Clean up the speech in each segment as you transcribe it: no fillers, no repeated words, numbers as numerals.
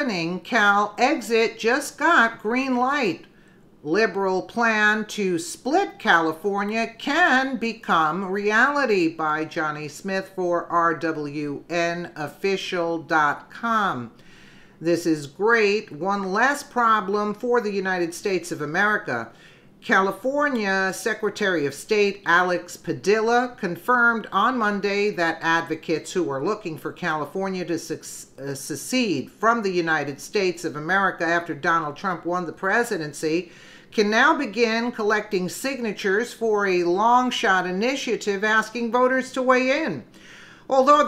happening. Calexit just got green light. Liberal plan to split California can become reality, by Johnny Smith for rwnofficial.com. This is great. One less problem for the United States of America. California Secretary of State Alex Padilla confirmed on Monday that advocates who are looking for California to secede from the United States of America after Donald Trump won the presidency can now begin collecting signatures for a long-shot initiative asking voters to weigh in. Although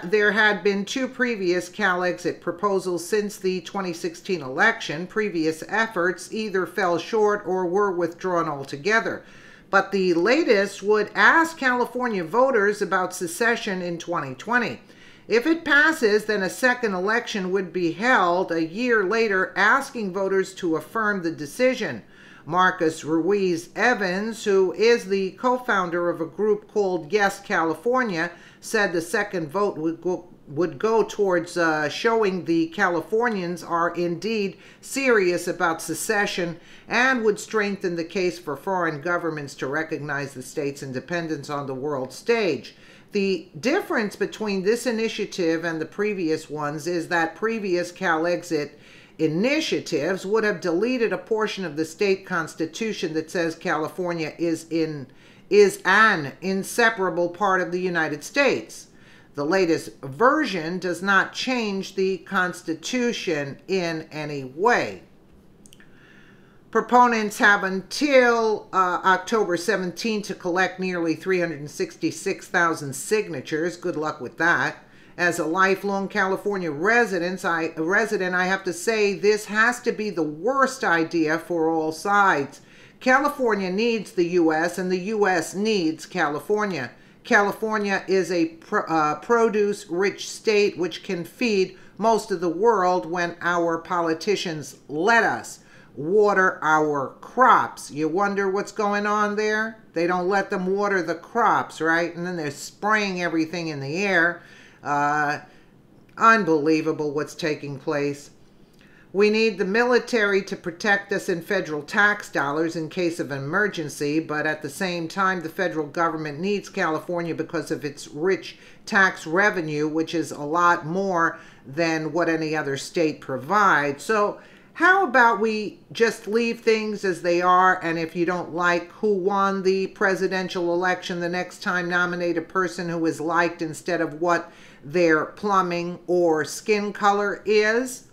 there had been two previous Calexit proposals since the 2016 election, previous efforts either fell short or were withdrawn altogether. But the latest would ask California voters about secession in 2020. If it passes, then a second election would be held a year later, asking voters to affirm the decision. Marcus Ruiz Evans, who is the co-founder of a group called Yes California, said the second vote would go towards showing the Californians are indeed serious about secession and would strengthen the case for foreign governments to recognize the state's independence on the world stage. The difference between this initiative and the previous ones is that previous Calexit initiatives would have deleted a portion of the state constitution that says California is an inseparable part of the United States. The latest version does not change the Constitution in any way. Proponents have until October 17 to collect nearly 366,000 signatures. Good luck with that. As a lifelong California resident, I have to say this has to be the worst idea for all sides. California needs the U.S. and the U.S. needs California. California is a produce-rich state which can feed most of the world when our politicians let us water our crops. You wonder what's going on there? They don't let them water the crops, right? And then they're spraying everything in the air. Unbelievable what's taking place. We need the military to protect us in federal tax dollars in case of an emergency, but at the same time, the federal government needs California because of its rich tax revenue, which is a lot more than what any other state provides. So how about we just leave things as they are, and if you don't like who won the presidential election, the next time nominate a person who is liked instead of what their plumbing or skin color is?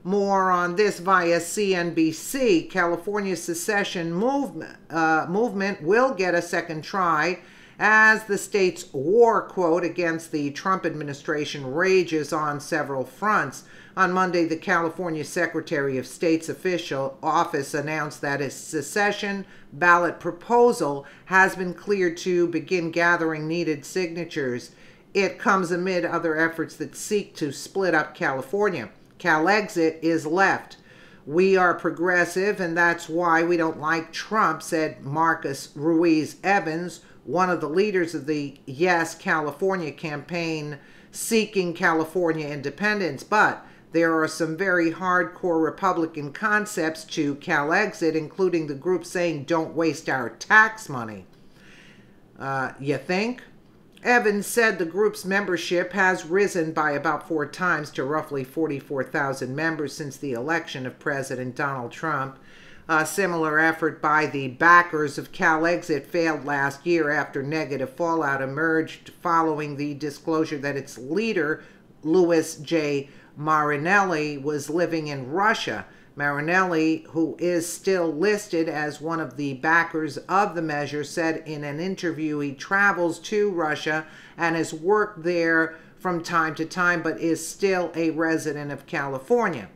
More on this via CNBC. California's secession movement will get a second try as the state's war, quote, against the Trump administration rages on several fronts. On Monday, the California Secretary of State's official office announced that a secession ballot proposal has been cleared to begin gathering needed signatures. It comes amid other efforts that seek to split up California. Calexit is left. We are progressive, and that's why we don't like Trump, said Marcus Ruiz Evans, one of the leaders of the Yes California campaign seeking California independence. But there are some very hardcore Republican concepts to Calexit, including the group saying, "Don't waste our tax money." You think? Evans said the group's membership has risen by about 4 times to roughly 44,000 members since the election of President Donald Trump. A similar effort by the backers of Calexit failed last year after negative fallout emerged following the disclosure that its leader, Louis J. Marinelli, was living in Russia. Marinelli, who is still listed as one of the backers of the measure, said in an interview he travels to Russia and has worked there from time to time, but is still a resident of California.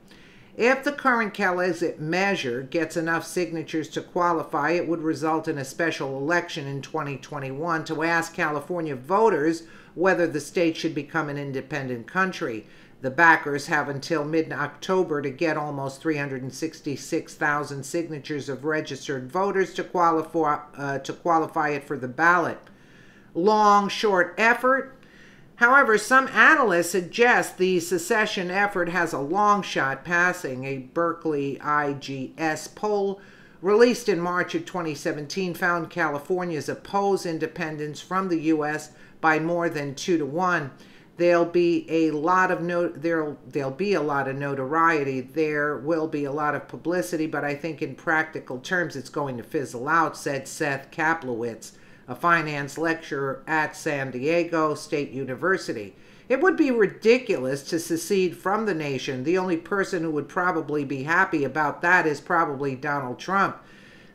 If the current Calexit measure gets enough signatures to qualify, it would result in a special election in 2021 to ask California voters whether the state should become an independent country. The backers have until mid-October to get almost 366,000 signatures of registered voters to qualify it for the ballot. Long, short effort. However, some analysts suggest the secession effort has a long shot passing. A Berkeley IGS poll released in March of 2017 found Californians oppose independence from the U.S. by more than 2 to 1. There'll be a lot of notoriety. There will be a lot of publicity, but I think in practical terms it's going to fizzle out, said Seth Kaplowitz, a finance lecturer at San Diego State University. It would be ridiculous to secede from the nation. The only person who would probably be happy about that is probably Donald Trump.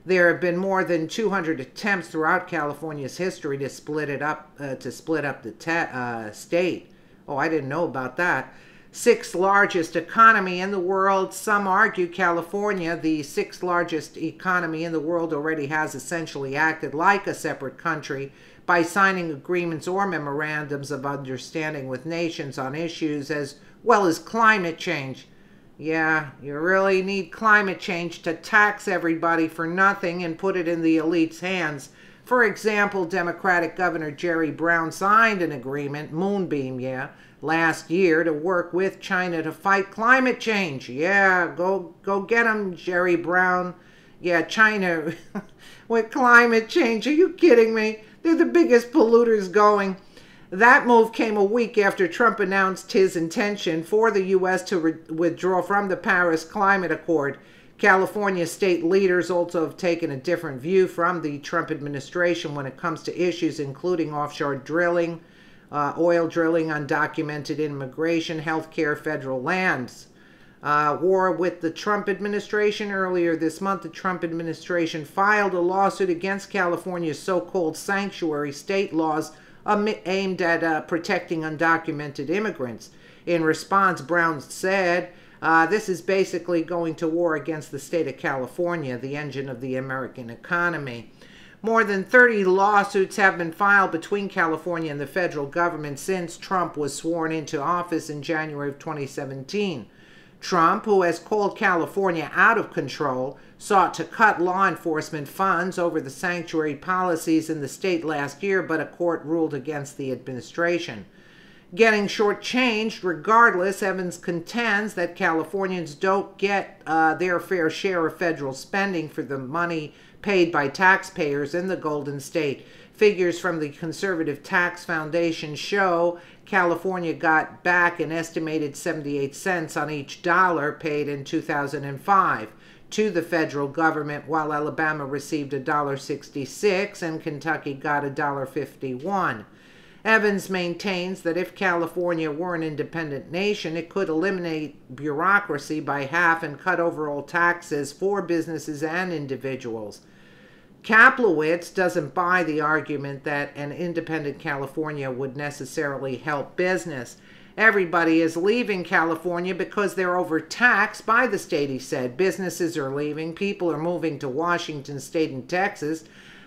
There have been more than 200 attempts throughout California's history to split up the state. Oh, I didn't know about that. Sixth largest economy in the world. Some argue California, the sixth largest economy in the world, already has essentially acted like a separate country by signing agreements or memorandums of understanding with nations on issues as well as climate change. Yeah, you really need climate change to tax everybody for nothing and put it in the elite's hands. For example, Democratic Governor Jerry Brown signed an agreement, Moonbeam, last year to work with China to fight climate change. Yeah, go get him, Jerry Brown. Yeah, China with climate change. Are you kidding me? They're the biggest polluters going. That move came a week after Trump announced his intention for the U.S. to withdraw from the Paris Climate Accord. California state leaders also have taken a different view from the Trump administration when it comes to issues including offshore drilling, oil drilling, undocumented immigration, healthcare, federal lands. War with the Trump administration. Earlier this month, the Trump administration filed a lawsuit against California's so-called sanctuary state laws aimed at protecting undocumented immigrants. In response, Brown said, this is basically going to war against the state of California, the engine of the American economy. More than 30 lawsuits have been filed between California and the federal government since Trump was sworn into office in January of 2017. Trump, who has called California out of control, sought to cut law enforcement funds over the sanctuary policies in the state last year, but a court ruled against the administration. Getting shortchanged regardless, Evans contends that Californians don't get their fair share of federal spending for the money paid by taxpayers in the Golden State. Figures from the Conservative Tax Foundation show California got back an estimated 78 cents on each dollar paid in 2005 to the federal government, while Alabama received $1.66 and Kentucky got $1.51. Evans maintains that if California were an independent nation, it could eliminate bureaucracy by half and cut overall taxes for businesses and individuals. Kaplowitz doesn't buy the argument that an independent California would necessarily help business. Everybody is leaving California because they're overtaxed by the state, he said. Businesses are leaving, people are moving to Washington State and Texas,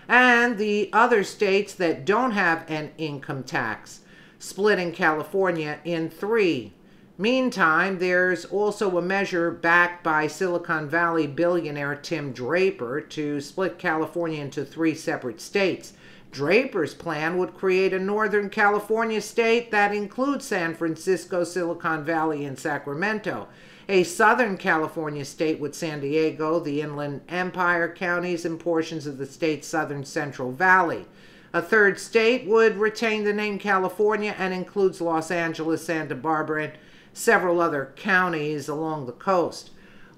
and the other states that don't have an income tax, splitting California in three. Meantime, there's also a measure backed by Silicon Valley billionaire Tim Draper to split California into three separate states. Draper's plan would create a Northern California state that includes San Francisco, Silicon Valley, and Sacramento. A Southern California state with San Diego, the Inland Empire counties, and portions of the state's southern Central Valley. A third state would retain the name California and includes Los Angeles, Santa Barbara, and several other counties along the coast.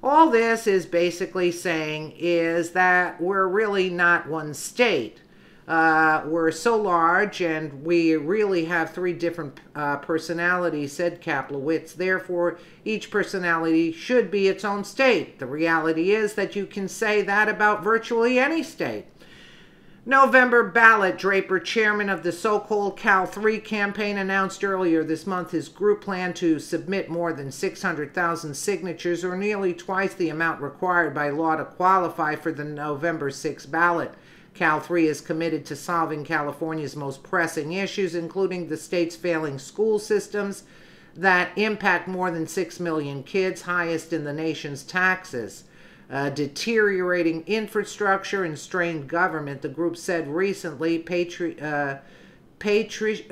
All this is basically saying is that we're really not one state. We're so large and we really have three different personalities, said Kaplowitz. Therefore, each personality should be its own state. The reality is that you can say that about virtually any state. November ballot. Draper, chairman of the so-called Cal 3 campaign, announced earlier this month his group planned to submit more than 600,000 signatures, or nearly twice the amount required by law to qualify for the November 6 ballot. Cal 3 is committed to solving California's most pressing issues, including the state's failing school systems that impact more than 6 million kids, highest in the nation's taxes. Deteriorating infrastructure and strained government, the group said recently. partitioning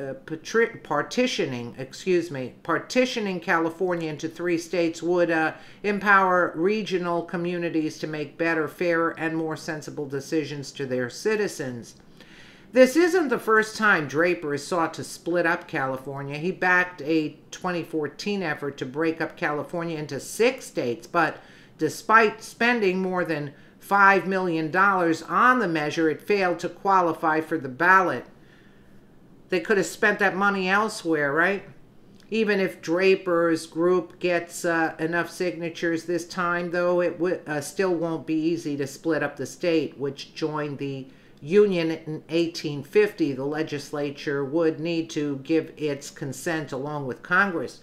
California into 3 states would empower regional communities to make better, fairer, and more sensible decisions to their citizens. This isn't the first time Draper has sought to split up California. He backed a 2014 effort to break up California into 6 states, but despite spending more than $5 million on the measure, it failed to qualify for the ballot. They could have spent that money elsewhere, right? Even if Draper's group gets enough signatures this time, though, it still won't be easy to split up the state, which joined the Union in 1850. The legislature would need to give its consent along with Congress.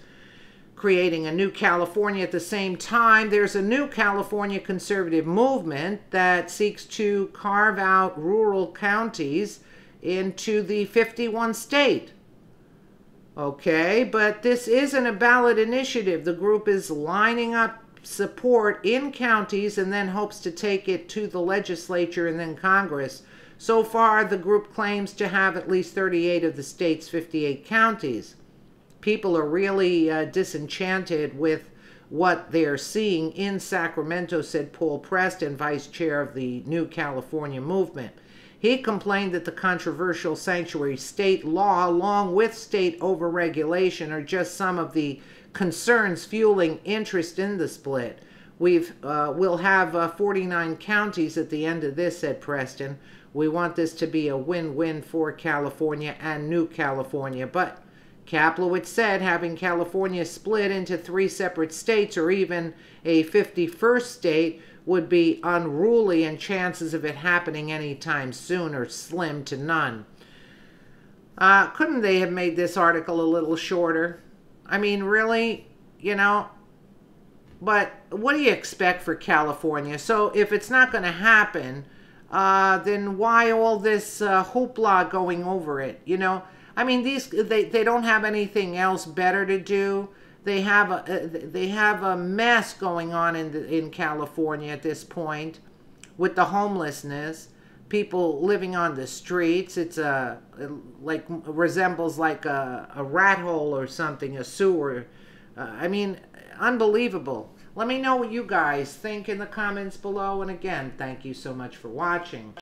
Creating a new California at the same time, there's a new California conservative movement that seeks to carve out rural counties into the 51 state. Okay, but this isn't a ballot initiative. The group is lining up support in counties and then hopes to take it to the legislature and then Congress. So far, the group claims to have at least 38 of the state's 58 counties. People are really disenchanted with what they're seeing in Sacramento, said Paul Preston, vice chair of the New California movement. He complained that the controversial sanctuary state law, along with state overregulation, are just some of the concerns fueling interest in the split. We'll have 49 counties at the end of this, said Preston. We want this to be a win-win for California and New California. But Kaplowitz said having California split into 3 separate states or even a 51st state would be unruly, and chances of it happening anytime soon are slim to none. Couldn't they have made this article a little shorter? I mean, really, you know? But what do you expect for California? So if it's not going to happen, then why all this hoopla going over it, you know? I mean, they don't have anything else better to do. They have a mess going on in California at this point with the homelessness, people living on the streets. It's resembles like a rat hole or something, a sewer. I mean, unbelievable. Let me know what you guys think in the comments below. And again, thank you so much for watching.